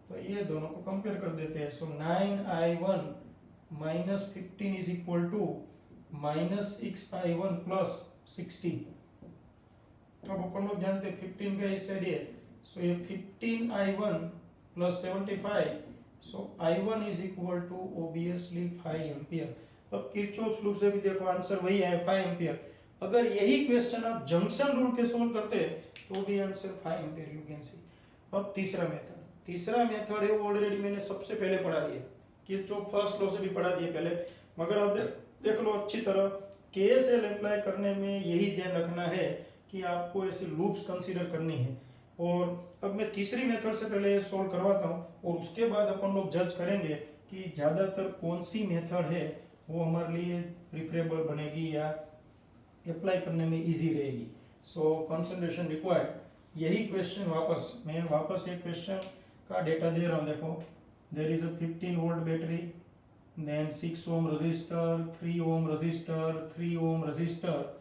Speaker 1: तो ये दोनों को कंपेयर कर देते हैं, so 9I1 -15 is equal to -6I1 plus 60। अब अपन लोग जानते हैं 15 का इस साइड है, सो ये 15I1 plus 75, so I1 is equal to obviously 5 ampere. अब किरचॉफ लूप से भी देखो आंसर वही है 5 एम्पियर। अगर यही क्वेश्चन आप जंक्शन रूल के सोल्व करते तो भी answer 5 ampere, you can see. अब तीसरा मेथड है, वो ऑलरेडी मैंने सबसे पहले पढ़ा दिया, किरचॉफ फर्स्ट लॉ से भी पढ़ा दिया पहले, मगर आप देख लो अच्छी तरह, केएसएल अप्लाई करने में यही ध्यान रखना है कि आपको ऐसे लूप्स कंसीडर करनी है। और अब मैं तीसरी मेथड से पहले सोल्व करवाता हूँ, और उसके बाद अपन लोग जज करेंगे कि ज़्यादातर कौन सी मेथड है वो हमारे लिए प्रिफरेबल बनेगी या अप्लाई करने में इजी रहेगी। सो कंसंट्रेशन रिक्वायर्ड, यही क्वेश्चन मैं वापस एक क्वेश्चन का डेटा दे रहा हूँ। देखो there is a 15 volt battery, then 6 ohm resistor, 3 ohm resistor, 3 ohm resistor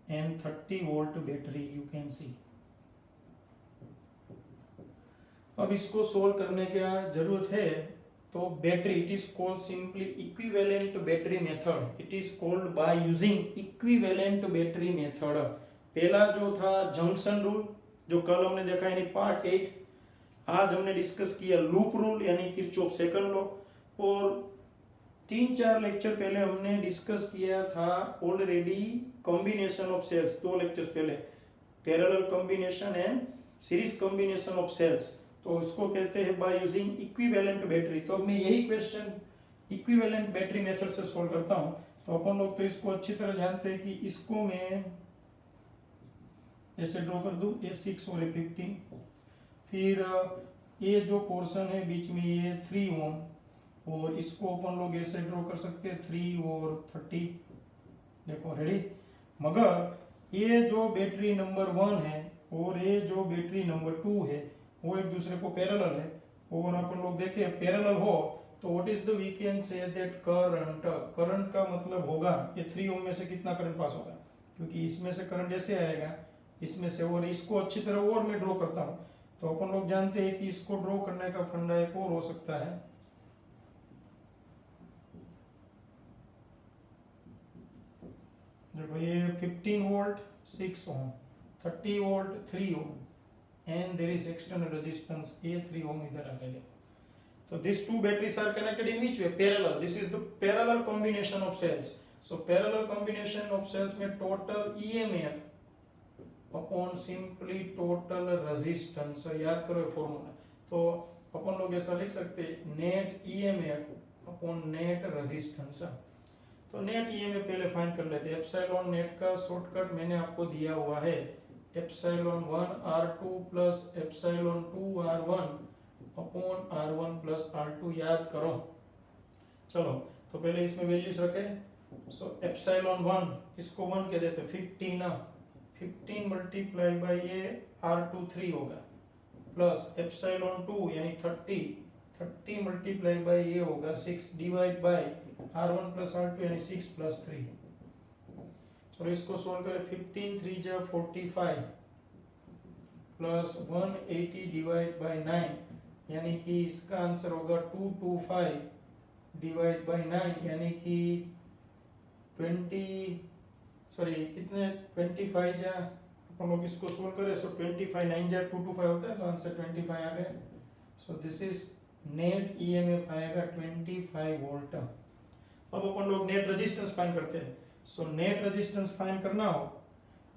Speaker 1: and 30 volt battery, you can see. अब इसको सोल्व करने की जरूरत है, तो battery, it is called simply equivalent battery method, it is called by using equivalent battery method. पहला जो था जंक्शन रूल, जो कल हमने देखा यानी पार्ट 8, आज हमने डिस्कस किया लूप रूल यानी किरचॉफ सेकंड लॉ, और 3-4 लेक्चर पहले हमने डिस्कस किया था already combination of cells, 2 lectures पहले, parallel combination and series combination of cells, तो इसको कहते हैं बाय यूजिंग इक्विवेलेंट बैटरी। तो मैं यही क्वेश्चन इक्विवेलेंट बैटरी मेथड से सोल्व करता हूं। तो अपन लोग तो इसको अच्छी तरह जानते हैं कि इसको मैं ऐसे ड्रॉ कर दूं, ये 6 और ये 15, फिर ये जो पोर्शन है बीच में ये 3 ओम, और इसको अपन लोग ऐसे ड्रॉ कर सकते हैं 3 और 30, देखो रेडी। मगर ये जो बैटरी नंबर 1 है और ये जो बैटरी नंबर 2 है वो एक दूसरे को पैरेलल है, और अपन लोग देखें पैरेलल हो तो what is the we can say that current, current का मतलब होगा ये 3 ओम में से कितना करंट पास होगा, क्योंकि इसमें से करंट ऐसे आएगा इसमें से, और इसको अच्छी तरह और मैं ड्रॉ करता हूँ तो अपन लोग जानते हैं कि इसको ड्रॉ करने का फंडा एक और हो सकता है। देखो ये 15 volt 6 ohm, 30 volt 3 ohm, and there is external resistance a 3 ohm इधर available. So these two batteries are connected in which way? Parallel. This is the parallel combination of cells. So parallel combination of cells में total EMF upon simply total resistance, याद करो formula, तो अपन लोग ऐसा लिख सकते हैं net EMF upon net resistance. तो नेट EMF पहले फाइंड कर लेते हैं। एप्सिलॉन नेट का शॉर्टकट मैंने आपको दिया हुआ है, epsilon 1 R2 plus epsilon 2 R1 upon R1 plus R2, याद करो। चलो तो पहले इसमें वैल्यूज रखें। सो एप्सिलॉन 1 इसको 1 कह देते, 15 मल्टीप्लाई बाय ये R2 3 होगा, प्लस एप्सिलॉन 2 यानी 30 मल्टीप्लाई बाय ये होगा 6 divide by R1 plus R2 यानी 6 प्लस 3। चलो इसको सोल्व करें, 15 3 जा 45 प्लस 180 डिवाइड बाय 9 यानी कि इसका आंसर होगा 225 डिवाइड बाय 9 यानी कि 25 जा, अपन लोग इसको सोल्व करें सो 25 9 जा 225 होता है तो आंसर 25 आ गया। So this is net EMF आएगा 25 वोल्ट। अब अपन लोग नेट रेजिस्टेंस फाइंड करते हैं। सो नेट रेजिस्टेंस फाइंड करना हो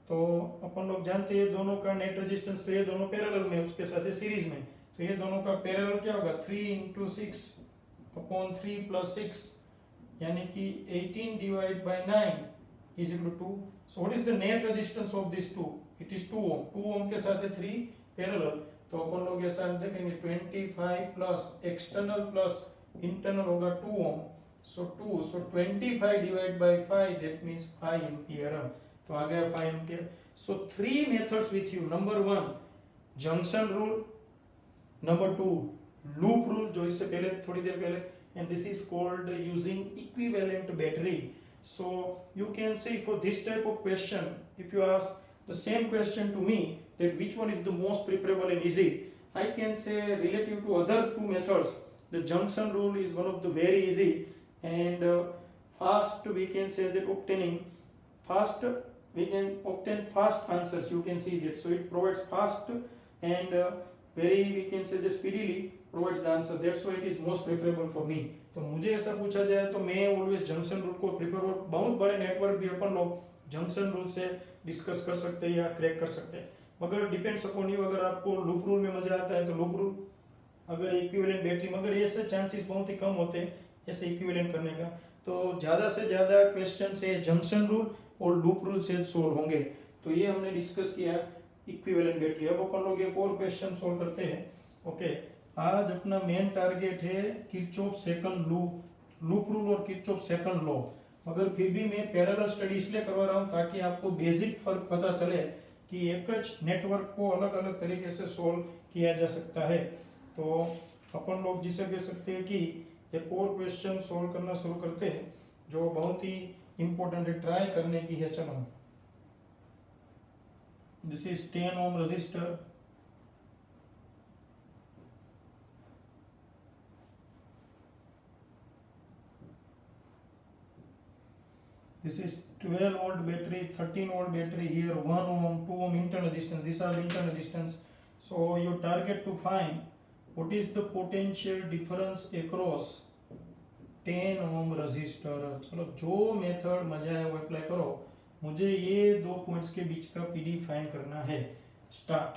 Speaker 1: तो अपन लोग जानते हैं दोनों का नेट रेजिस्टेंस, तो ये दोनों पैरेलल में उसके साथ है सीरीज में, तो ये दोनों का पैरेलल क्या होगा 3 × 6 अपॉन 3 प्लस 6 यानी कि 18 divide by 9 is equal to 2। So what is the net resistance of this 2? It is 2 ohm. 2 ohm के साथ है 3 पैरेलल, तो अपन लोग ऐसा देखेंगे 25 प्लस एक्सटर्नल प्लस इंटरनल होगा 2 ओम, सो 2, सो 25 divide by 5 that means 5 ampere, तो आ गया 5 ampere. So 3 methods with you, number 1 junction rule, number 2 loop rule जो इससे पहले थोड़ी देर पहले, and this is called using equivalent battery. So you can say for this type of question, if you ask the same question to me that which one is the most preferable and easy, I can say relative to other two methods the junction rule is one of the very easy and fast, we can say that obtaining fast, we can obtain fast answers, you can see that, so it provides fast and very, we can say the speedily provides the answer, that's why it is most preferable for me. तो मुझे ऐसा पूछा जाए तो मैं always junction rule को prefer, और बहुत बड़े नेटवर्क भी अपन लोग जंक्शन रूल से डिस्कस कर सकते हैं या क्रैक कर सकते हैं, मगर डिपेंड्स अपॉन यू। अगर आपको लूप रूल में मजा आता है तो लूप रूल, अगर इक्विवेलेंट बैटरी, मगर ऐसे चांसेस बहुत ही कम होते हैं ऐसे इक्विवेलेंट करने का, तो ज़्यादा से ज़्यादा क्वेश्चन से जंक्शन रूल और लूप रूल से सोल्व होंगे। तो ये हमने डिस्कस किया इक्विवेलेंट बैटरी। अब अपन लोग एक और क्वेश्चन सोल्व करते हैं। ओके, आज अपना मेन टारगेट है किरचॉफ सेकंड लूप रूल और किरचॉफ सेकंड लॉ, मगर फिर भी मैं पैरेलल स्टडी इसलिए करवा रहा हूँ ताकि आपको बेसिक फर्क पता चले कि एक नेटवर्क को अलग अलग तरीके से सोल्व किया जा सकता है। तो अपन लोग जिसे कह सकते हैं कि एक और क्वेश्चन सोल्व करना शुरू करते हैं जो बहुत ही इंपॉर्टेंट है, ट्राई करने की है। चलो, this is 10 ohm resistor, this is 12 volt battery, 13 volt battery, here 1 ohm, 2 ohm internal resistance, these are the internal resistance. So your target to find what is the potential difference across 10 ohm resistor। चलो जो method मजा है वो apply करो, मुझे ये दो points के बीच का PD फाइंड करना है। Start.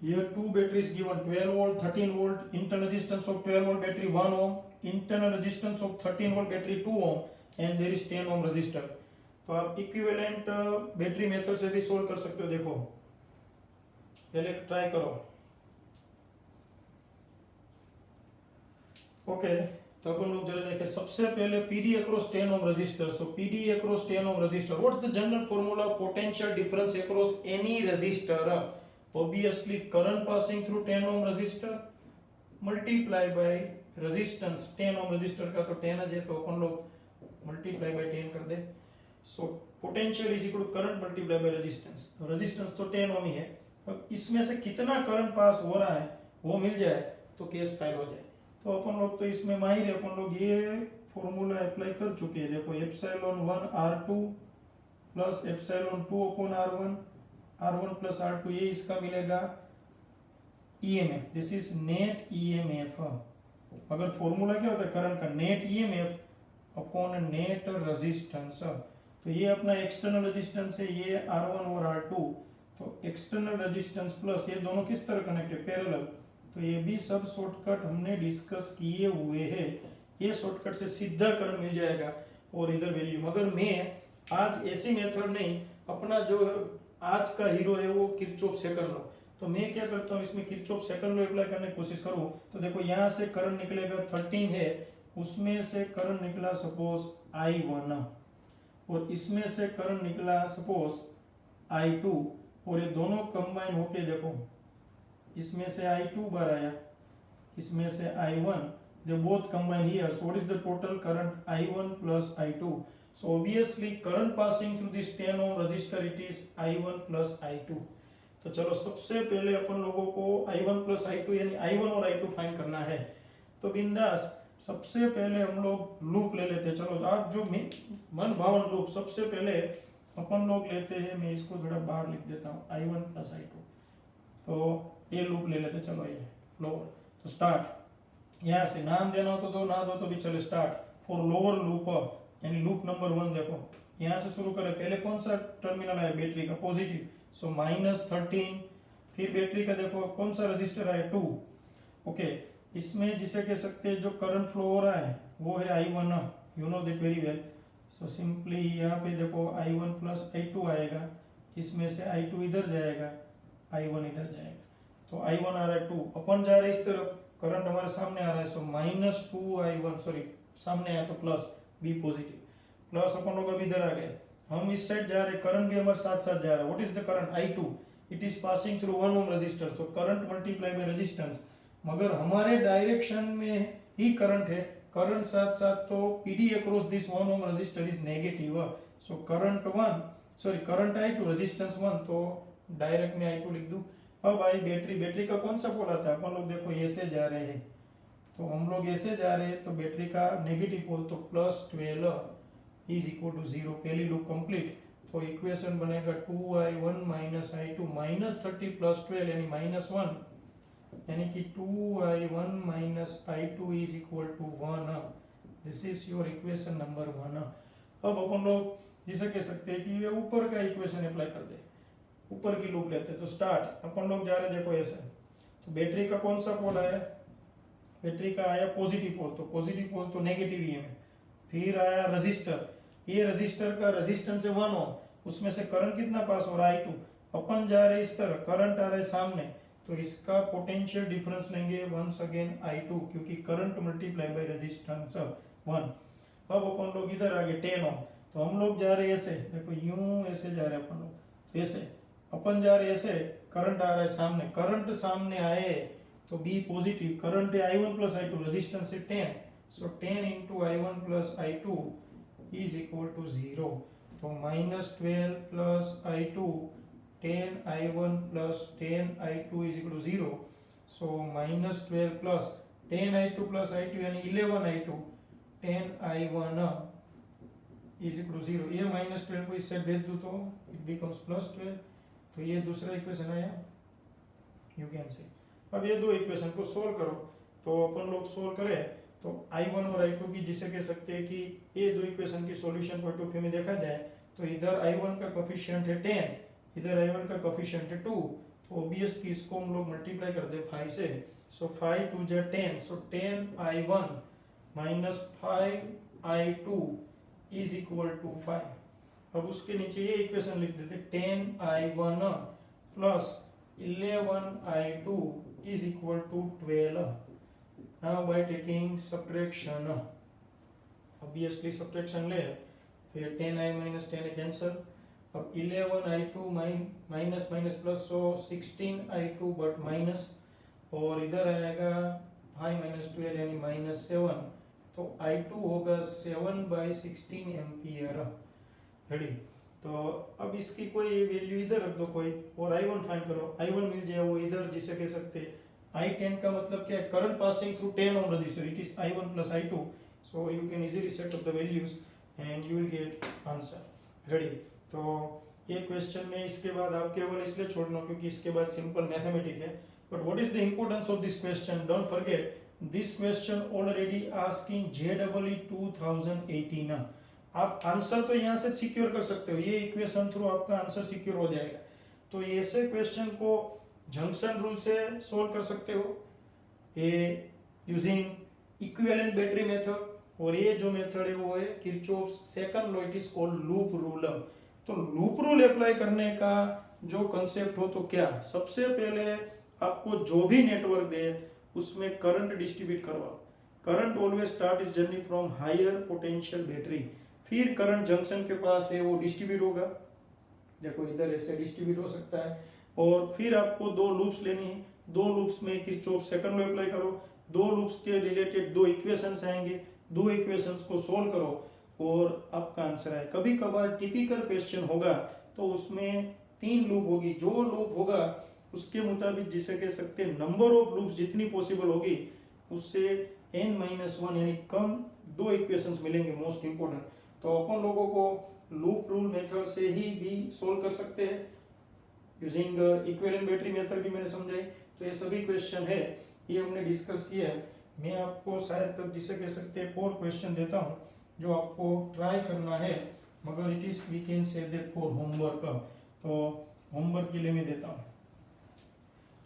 Speaker 1: Here two batteries given, 12 volt 13 volt, internal resistance of 12 volt battery 1 ohm, internal resistance of 13 volt battery 2 ohm, and there is 10 ohm resistor। तो आप इक्विवेलेंट बैटरी मेथड से भी सोल्व कर सकते हो। देखो पहले ट्राई करो, ओके, तो अपन लोग जरा देखें सबसे पहले PD across 10 ohm resistor. So PD across 10 ohm resistor, what's the general formula potential difference across any resistor? Obviously current passing through 10 ohm resistor multiply by resistance. 10 ohm resistor का तो 10 है, तो अपन लोग मल्टीप्लाई बाय 10 कर दे. So potential is equal to current multiply by resistance. तो resistance तो 10 ओम ही है. अब इसमें से कितना करंट पास हो रहा है वो मिल जाए तो केस फाइल हो जाए. तो अपन लोग तो इसमें माहिर है, अपन लोग ये फॉर्मूला अप्लाई कर चुके हैं. देखो epsilon 1 R2 plus epsilon 2 upon R1 plus R2, ये इसका मिलेगा EMF. This is net EMF. अगर फॉर्मूला क्या होता है करंट का, net EMF upon net resistance. तो ये अपना एक्सटर्नल रेजिस्टेंस है, ये R1 और R2. तो एक्सटर्नल रेजिस्टेंस प्लस ये दोनों किस तरह कनेक्ट है, पैरेलल. तो ये भी सब शॉर्टकट हमने डिस्कस किए हुए हैं. ये शॉर्टकट से सीधा करंट मिल जाएगा और इधर वैल्यू. मगर मैं आज ऐसी मेथड नहीं, अपना जो आज का हीरो है वो किरचॉफ सेकंड लॉ. तो मैं क्या करता हूँ, इसमें किरचॉफ सेकंड लॉ अप्लाई करने की कोशिश करूँ. तो देखो यहाँ से करंट निकलेगा 13 है, उसमें से करंट निकला सपोज I1 और इसमें से करंट निकला सपोज I2, और ये दोनों कंबाइन होके देखो इसमें से I2 बार आया, इसमें से I1, they both combine here. So what is the total current? I1 plus I2. So obviously current passing through this 10 ohm resistor, it is I1 plus I2. तो चलो सबसे पहले अपन लोगों को I1 plus I2 यानी I1 और I2 find करना है. तो बिंदास सबसे पहले हम लोग लूप ले लेते हैं. चलो आप जो मन भावन लूप सबसे पहले अपन लोग लेते हैं. मैं इसको थोड़ा बाहर लिख देता हूँ, I1 plus I2. तो ये लूप ले लेते. चलो ये लोअर. तो स्टार्ट यहाँ से, नाम देना हो तो दो, ना दो तो भी चले. स्टार्ट फॉर लोअर लूप यानी लूप नंबर 1. देखो यहाँ से शुरू करें. पहले कौन सा टर्मिनल है बैटरी का, पॉजिटिव. सो -13. फिर बैटरी का देखो कौन सा रजिस्टर है, 2. ओके, इसमें जिसे कह सकते हैं जो करंट फ्लो हो रहा है वो है I1. You know that very well. So simply यहाँ पे देखो I1 प्लस I2 आएगा, इसमें से I2 इधर जाएगा, I1 इधर जाएगा. तो I1 आ रहा है 2, अपन जा रहे हैं इस तरफ, करंट हमारे सामने आ रहा है. सो -2I1, सॉरी सामने आया तो प्लस, बी पॉजिटिव. प्लस अपन लोग अभी इधर आ गए, हम इस साइड जा रहे हैं, करंट भी हमारे साथ साथ जा रहा है. What is the current? I2. It is passing through 1 ohm resistor. So current multiply by resistance. मगर हमारे डायरेक्शन में ही करंट है, करंट साथ साथ, तो PD across this 1 ohm resistor is negative. So current I2 resistance 1, तो डायरेक्ट में I2 लिख दूं. अब आई बैटरी का कौन सा पोल आता है, अपन लोग देखो ऐसे जा रहे हैं, तो हम लोग ऐसे जा रहे हैं, तो बैटरी का नेगेटिव पोल, तो +12 इज इक्वल टू 0. पहली लूप कंप्लीट. तो इक्वेशन बनेगा 2I1 माइनस I2 -30 + 12 यानी -1, यानी कि 2I1 minus I2 is equal to 1. This is your equation number 1. अब अपन लोग जिसे कह सकते हैं कि ये ऊपर का इक्वेशन अप्लाई कर दे, ऊपर की लूप लेते हैं. तो स्टार्ट अपन लोग जा रहे देखो ऐसे. तो बैटरी का कौन सा पोल आया, बैटरी का आया पॉजिटिव पोल, तो पॉजिटिव पोल तो नेगेटिव ही है. फिर आया रजिस्टर, ये रजिस्टर का रेजिस्टेंस है 1 ओम, उसमें से करंट कितना पास हो रहा है I2. अपन जा रहे इस तरह, करंट आ रहा है सामने, तो इसका पोटेंशियल डिफरेंस लेंगे वंस अगेन I2, क्योंकि करंट मल्टीप्लाई बाय रेजिस्टेंस 1. अब अपन लोग इधर आ गए 10 ओम, तो हम लोग जा रहे ऐसे, देखो यूं ऐसे जा रहे हैं अपन लोग ऐसे, अपन जा रहे ऐसे, करंट आ रहा है सामने, करंट सामने आए तो बी पॉजिटिव. करंट है I1 प्लस I2, रेजिस्टेंस है 10. So 10 into I1 plus I2 is equal to 0. तो -12 plus I2, 10I1 plus 10I2 is equal to 0. So -12 plus 10I2 plus I2 यानी 11I2, 10I1 is equal to 0. ये -12 को इससे भेज दूं तो इट बिकम्स +12. तो ये दूसरा इक्वेशन आया, यू कैन सी. अब ये दो इक्वेशन को सोल्व करो. तो अपन लोग सोल्व करें तो I1 और I2 की जिसे कह सकते हैं कि ये दो इक्वेशन की सॉल्यूशन पॉइंट ऑफ व्यू में देखा जाए तो इधर I1 का कोफिशिएंट है 10, इधर I1 का कोफिशिएंट है 2. तो ऑब्वियसली इसको हम लोग मल्टीप्लाई कर दे 5 से. सो 5 2 जा 10, so 10I1 minus 5I2 is equal to 5. अब उसके नीचे ये इक्वेशन लिख देते 10I1 प्लस 11I2 is equal to 12. Now by taking subtraction, obviously subtraction ले तो ये 10i माइनस 10 कैंसिल, अब 11i2 minus minus plus, so 16i2 but minus, और इधर आएगा 5 माइनस 12 यानी माइनस 7, तो i2 होगा 7/16 एम्पियर। रेडी, तो अब इसकी कोई वैल्यू इधर रख दो कोई, और i1 फाइंड करो, i1 मिल जाए वो इधर, जिसे कह सकते हैं i10 का मतलब क्या है, current passing through 10 ohm resistor, it is i1 plus i2, so you can easily set up the values and you will get answer. Ready, तो ये क्वेश्चन में इसके बाद आप केवल इसलिए छोड़ना क्योंकि इसके बाद सिंपल मैथमेटिक है, but what is the importance of this question, don't forget this question already asking JEE 2018। आप आंसर तो यहाँ से सिक्योर कर सकते हो, ये इक्वेशन थ्रू आपका आंसर सिक्योर हो जाएगा। तो ऐसे क्वेश्चन को जंक्शन रूल से सोल्व कर सकते हो, ये यूजिंग इक्विवेलेंट बैटरी मेथड, और ये जो मेथड है वो है Kirchhoff's second law, it is called loop rule. तो लूप रूल अप्लाई करने का जो कंसेप्ट हो तो क्या, सबसे पहले आपको जो भी नेटवर्क दे उसमें करंट डिस्ट्रीब्यूट करवाओ। Current always start is journey from higher potential battery, फिर करंट जंक्शन के पास है वो डिस्ट्रीब्यूट होगा, देखो इधर ऐसे डिस्ट्रीब्यूट हो सकता है, और फिर आपको दो लूप्स लेनी है, दो लूप्स में किरचॉफ सेकंड लॉ अप्लाई करो, दो लूप्स के रिलेटेड दो इक्वेशंस आएंगे, दो इक्वेशंस को सोल्व करो और आपका आंसर आए। कभी कभार टिपिकल क्वेश्चन होगा तो उसमें 3 लूप होगी, जो लूप होगा उसके मुताबिक जिसे कह सकते हैं नंबर ऑफ लूप्स जितनी पॉसिबल होगी उससे n-1 यानी कम दो इक्वेशंस मिलेंगे मोस्ट इंपोर्टेंट। तो अपन लोगों को लूप रूल मेथड से ही भी सोल्व कर सकते हैं, यूजिंग इक्विवेलेंट बैटरी मेथड भी मैंने समझाई। तो ये सभी क्वेश्चन है, ये हमने डिस्कस किया है। मैं आपको शायद तक जिसे कह सकते हैं 4 क्वेश्चन देता हूँ जो आपको ट्राई करना है, मगर it is we can say that for homework, तो होमवर्क के लिए मैं देता हूँ।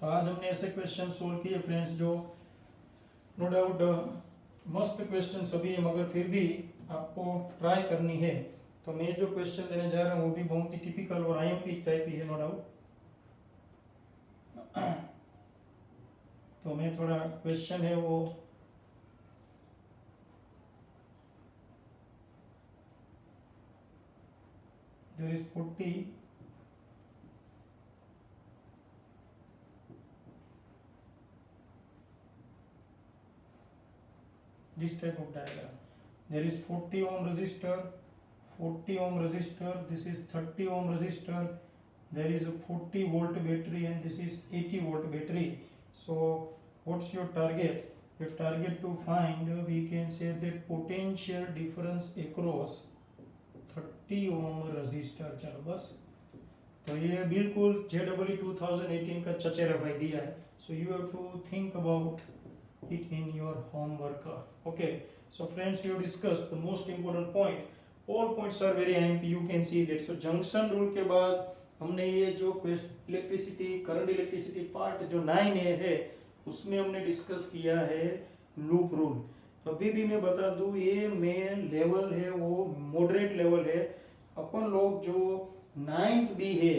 Speaker 1: तो आज हमने ऐसे क्वेश्चन सोल्व किए फ्रेंड्स जो नो डाउट मस्त क्वेश्चन सभी है, मगर फिर भी आपको ट्राई करनी है। तो मैं जो क्वेश्चन देने जा रहा हूँ वो भी बहुत ही टिपिकल और IMP टाइप ही है, नो डाउट। तो मैं थोड़ा क्वेश्चन है वो there is 40 this type of diagram, there is 40 ohm resistor, 40 ohm resistor, this is 30 ohm resistor, there is a 40 volt battery and this is 80 volt battery. So what's your target? Your target to find, we can say that potential difference across 30 ohm resistor। चलो बस, तो ये बिल्कुल JEE 2018 का चचेरा भाई दिया है, so you have to think about it in your homework. Okay, so friends, you discussed the most important point, all points are very IMP, you can see that। So junction rule के बाद हमने ये जो electricity current electricity part जो 9A है उसमें हमने discuss किया है लूप रूल। अभी भी मैं बता दूं ये मेन लेवल है वो मॉडरेट लेवल है, अपन लोग जो 9th B है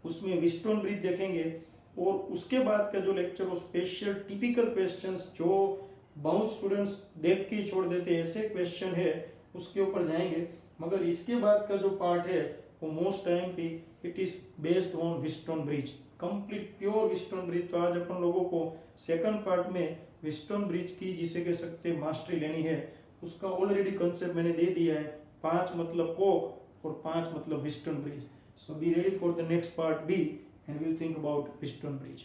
Speaker 1: उसमें व्हीटस्टोन ब्रिज देखेंगे, और उसके बाद का जो लेक्चर वो स्पेशल टिपिकल क्वेश्चंस जो बहुत स्टूडेंट्स देख के छोड़ देते ऐसे क्वेश्चन है उसके ऊपर जाएंगे। मगर इसके बाद का जो पार्ट है वो मोस्ट टाइम पे it is based on Wheatstone bridge, complete pure Wheatstone bridge. तो आज अपन लोगों को सेकंड पार्ट में व्हीटस्टोन ब्रिज की जिसे कह सकते हैं मास्टरी लेनी है, उसका ऑलरेडी कंसेप्ट मैंने दे दिया है, 5 मतलब कोक और 5 मतलब Wheatstone bridge. So be ready for the next part B and we'll think about Wheatstone bridge.